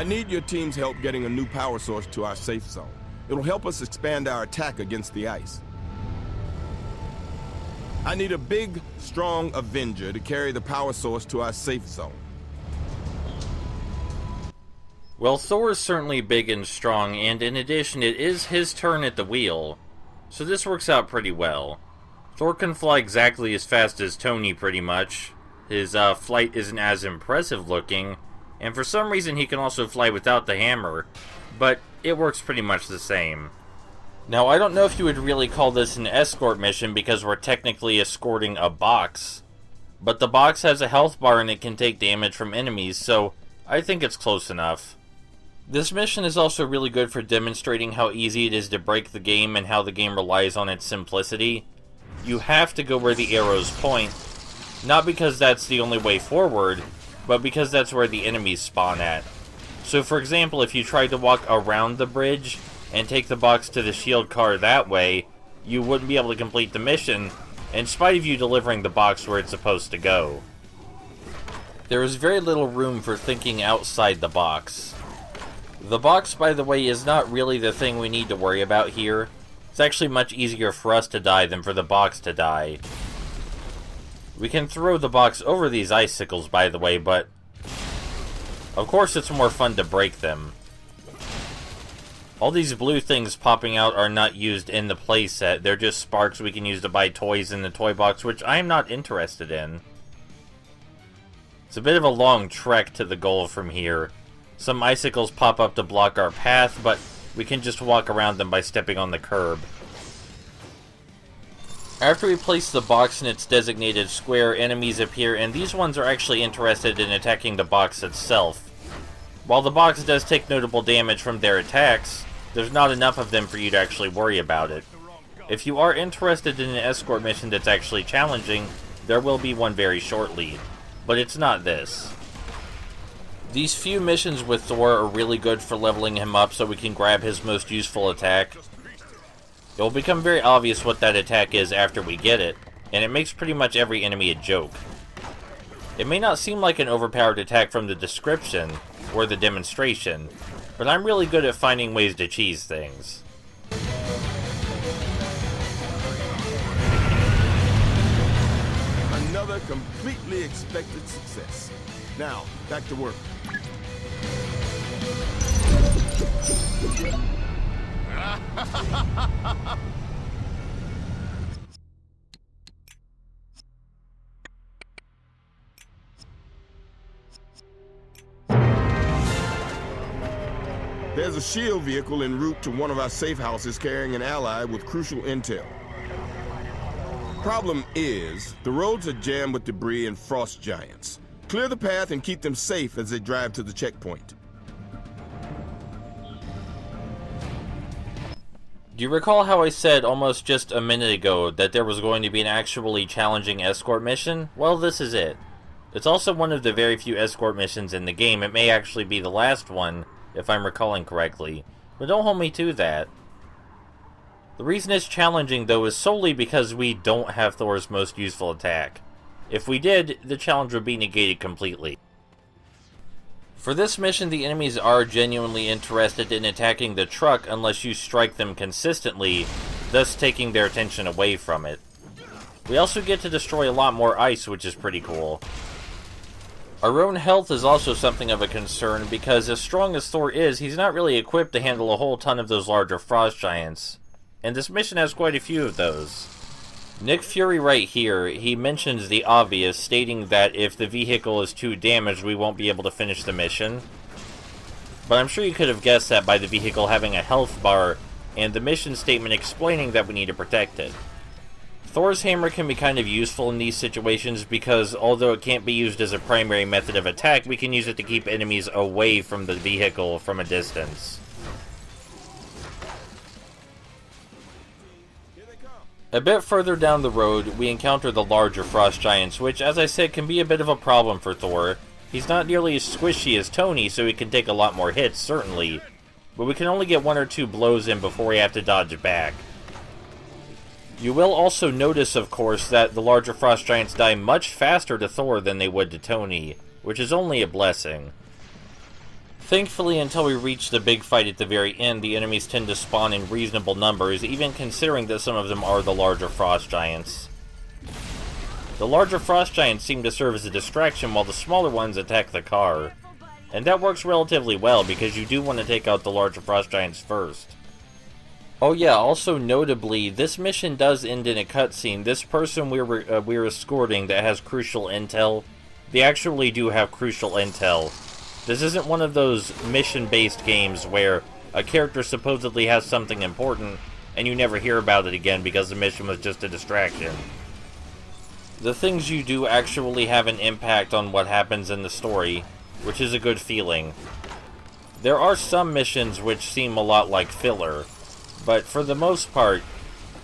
I need your team's help getting a new power source to our safe zone. It'll help us expand our attack against the ice. I need a big, strong Avenger to carry the power source to our safe zone. Well, Thor is certainly big and strong, and in addition, it is his turn at the wheel, so this works out pretty well. Thor can fly exactly as fast as Tony, pretty much. His flight isn't as impressive looking, and for some reason he can also fly without the hammer, but it works pretty much the same. Now, I don't know if you would really call this an escort mission because we're technically escorting a box, but the box has a health bar and it can take damage from enemies, so I think it's close enough. This mission is also really good for demonstrating how easy it is to break the game and how the game relies on its simplicity. You have to go where the arrows point, not because that's the only way forward, but because that's where the enemies spawn at. So for example, if you tried to walk around the bridge and take the box to the shield car that way, you wouldn't be able to complete the mission, in spite of you delivering the box where it's supposed to go. There is very little room for thinking outside the box. The box, by the way, is not really the thing we need to worry about here. It's actually much easier for us to die than for the box to die. We can throw the box over these icicles, by the way, but of course it's more fun to break them. All these blue things popping out are not used in the playset. They're just sparks we can use to buy toys in the toy box, which I'm not interested in. It's a bit of a long trek to the goal from here. Some icicles pop up to block our path, but we can just walk around them by stepping on the curb. After we place the box in its designated square, enemies appear, and these ones are actually interested in attacking the box itself. While the box does take notable damage from their attacks, there's not enough of them for you to actually worry about it. If you are interested in an escort mission that's actually challenging, there will be one very shortly, but it's not this. These few missions with Thor are really good for leveling him up so we can grab his most useful attack. It will become very obvious what that attack is after we get it, and it makes pretty much every enemy a joke. It may not seem like an overpowered attack from the description, or the demonstration, but I'm really good at finding ways to cheese things. Another completely expected success. Now, back to work. There's a shield vehicle en route to one of our safe houses carrying an ally with crucial intel. Problem is, the roads are jammed with debris and frost giants. Clear the path and keep them safe as they drive to the checkpoint. Do you recall how I said almost just a minute ago that there was going to be an actually challenging escort mission? Well, this is it. It's also one of the very few escort missions in the game. It may actually be the last one, if I'm recalling correctly, but don't hold me to that. The reason it's challenging, though, is solely because we don't have Thor's most useful attack. If we did, the challenge would be negated completely. For this mission, the enemies are genuinely interested in attacking the truck unless you strike them consistently, thus taking their attention away from it. We also get to destroy a lot more ice, which is pretty cool. Our own health is also something of a concern, because as strong as Thor is, he's not really equipped to handle a whole ton of those larger frost giants. And this mission has quite a few of those. Nick Fury right here, he mentions the obvious, stating that if the vehicle is too damaged, we won't be able to finish the mission. But I'm sure you could have guessed that by the vehicle having a health bar, and the mission statement explaining that we need to protect it. Thor's hammer can be kind of useful in these situations because although it can't be used as a primary method of attack, we can use it to keep enemies away from the vehicle from a distance. A bit further down the road, we encounter the larger frost giants, which, as I said, can be a bit of a problem for Thor. He's not nearly as squishy as Tony, so he can take a lot more hits, certainly, but we can only get 1 or 2 blows in before we have to dodge back. You will also notice, of course, that the larger frost giants die much faster to Thor than they would to Tony, which is only a blessing. Thankfully, until we reach the big fight at the very end, the enemies tend to spawn in reasonable numbers, even considering that some of them are the larger frost giants. The larger frost giants seem to serve as a distraction while the smaller ones attack the car. And that works relatively well because you do want to take out the larger frost giants first. Oh yeah, also notably, this mission does end in a cutscene. This person we're escorting that has crucial intel, they actually do have crucial intel. This isn't one of those mission-based games where a character supposedly has something important and you never hear about it again because the mission was just a distraction. The things you do actually have an impact on what happens in the story, which is a good feeling. There are some missions which seem a lot like filler, but for the most part,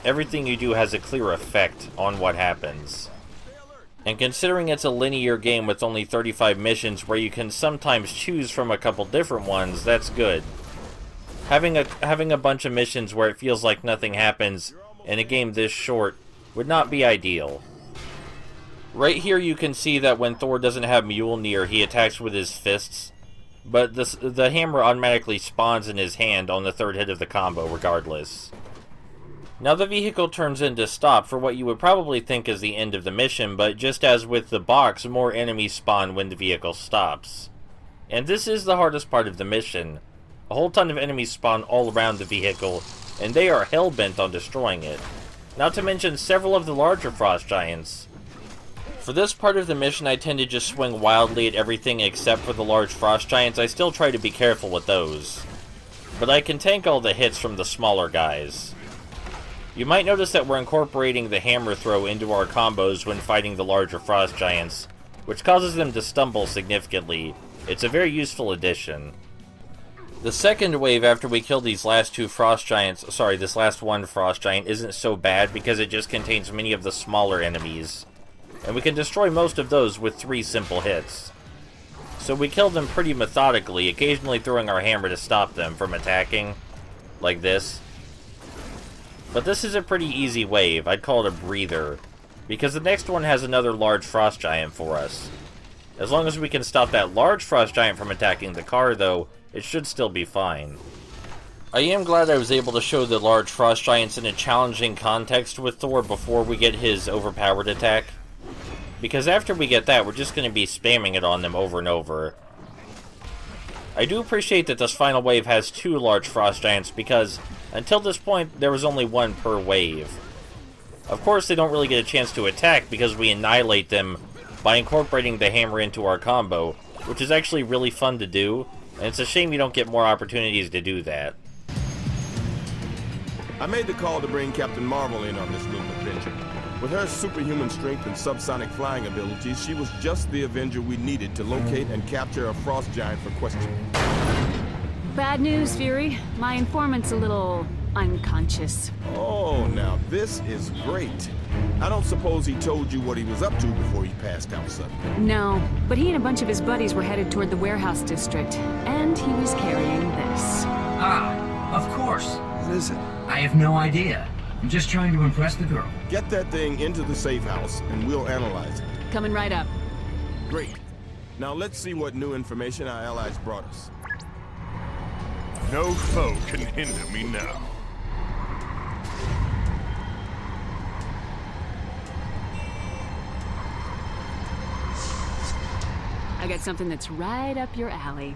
everything you do has a clear effect on what happens. And considering it's a linear game with only 35 missions where you can sometimes choose from a couple different ones, that's good. Having a bunch of missions where it feels like nothing happens in a game this short would not be ideal. Right here you can see that when Thor doesn't have Mjolnir, he attacks with his fists, but the hammer automatically spawns in his hand on the third hit of the combo regardless. Now the vehicle turns into stop for what you would probably think is the end of the mission, but just as with the box, more enemies spawn when the vehicle stops. And this is the hardest part of the mission. A whole ton of enemies spawn all around the vehicle, and they are hell-bent on destroying it. Not to mention several of the larger frost giants. For this part of the mission, I tend to just swing wildly at everything except for the large frost giants. I still try to be careful with those. But I can tank all the hits from the smaller guys. You might notice that we're incorporating the hammer throw into our combos when fighting the larger frost giants, which causes them to stumble significantly. It's a very useful addition. The second wave after we kill these last two frost giants, this last one frost giant, isn't so bad because it just contains many of the smaller enemies. And we can destroy most of those with 3 simple hits. So we kill them pretty methodically, occasionally throwing our hammer to stop them from attacking, like this. But this is a pretty easy wave. I'd call it a breather, because the next one has another large frost giant for us. As long as we can stop that large frost giant from attacking the car, though, it should still be fine. I am glad I was able to show the large frost giants in a challenging context with Thor before we get his overpowered attack. Because after we get that, we're just going to be spamming it on them over and over. I do appreciate that this final wave has 2 large frost giants because, until this point, there was only 1 per wave. Of course, they don't really get a chance to attack because we annihilate them by incorporating the hammer into our combo, which is actually really fun to do, and it's a shame you don't get more opportunities to do that. I made the call to bring Captain Marvel in on this little adventure. With her superhuman strength and subsonic flying abilities, she was just the Avenger we needed to locate and capture a frost giant for questioning. Bad news, Fury. My informant's a little unconscious. Oh, now this is great. I don't suppose he told you what he was up to before he passed out suddenly. No, but he and a bunch of his buddies were headed toward the warehouse district, and he was carrying this. Ah, of course. What is it? I have no idea. I'm just trying to impress the girl. Get that thing into the safe house, and we'll analyze it. Coming right up. Great. Now let's see what new information our allies brought us. No foe can hinder me now. I got something that's right up your alley.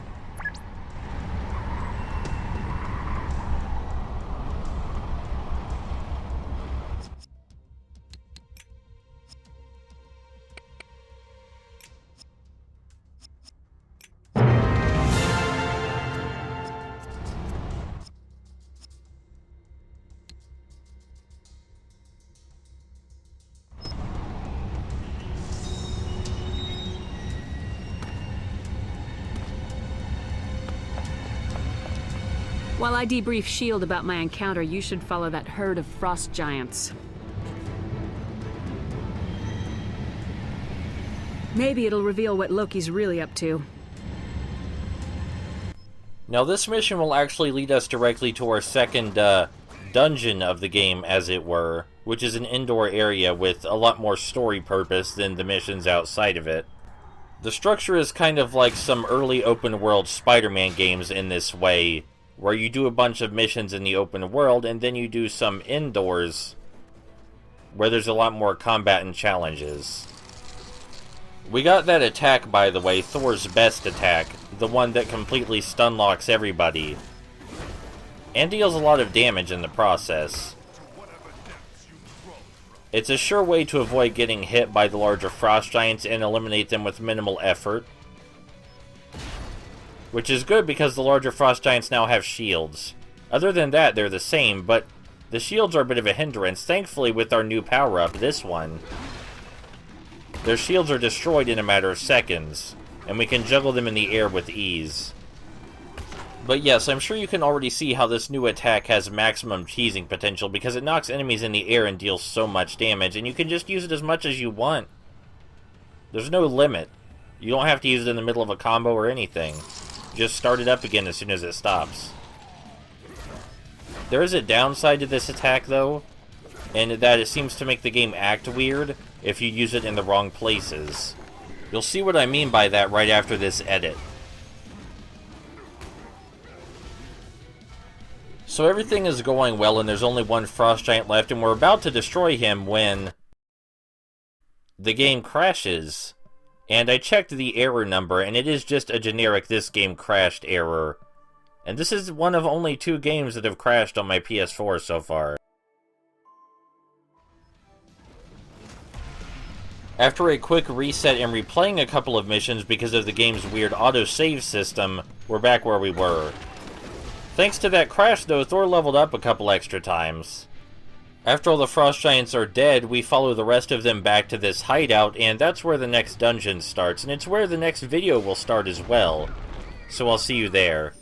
While I debrief S.H.I.E.L.D. about my encounter, you should follow that herd of frost giants. Maybe it'll reveal what Loki's really up to. Now this mission will actually lead us directly to our second dungeon of the game, as it were, which is an indoor area with a lot more story purpose than the missions outside of it. The structure is kind of like some early open-world Spider-Man games in this way, where you do a bunch of missions in the open world, and then you do some indoors, where there's a lot more combat and challenges. We got that attack, by the way, Thor's best attack, the one that completely stun-locks everybody, and deals a lot of damage in the process. It's a sure way to avoid getting hit by the larger frost giants and eliminate them with minimal effort. Which is good because the larger frost giants now have shields. Other than that, they're the same, but the shields are a bit of a hindrance. Thankfully, with our new power-up, this one, their shields are destroyed in a matter of seconds, and we can juggle them in the air with ease. But yes, I'm sure you can already see how this new attack has maximum cheesing potential because it knocks enemies in the air and deals so much damage, and you can just use it as much as you want. There's no limit. You don't have to use it in the middle of a combo or anything. Just start it up again as soon as it stops. There is a downside to this attack, though, and that it seems to make the game act weird if you use it in the wrong places. You'll see what I mean by that right after this edit. So everything is going well, and there's only one frost giant left, and we're about to destroy him when the game crashes. And I checked the error number, and it is just a generic "this game crashed" error. And this is one of only 2 games that have crashed on my PS4 so far. After a quick reset and replaying a couple of missions because of the game's weird auto-save system, we're back where we were. Thanks to that crash, though, Thor leveled up a couple extra times. After all the frost giants are dead, we follow the rest of them back to this hideout, and that's where the next dungeon starts, and it's where the next video will start as well. So I'll see you there.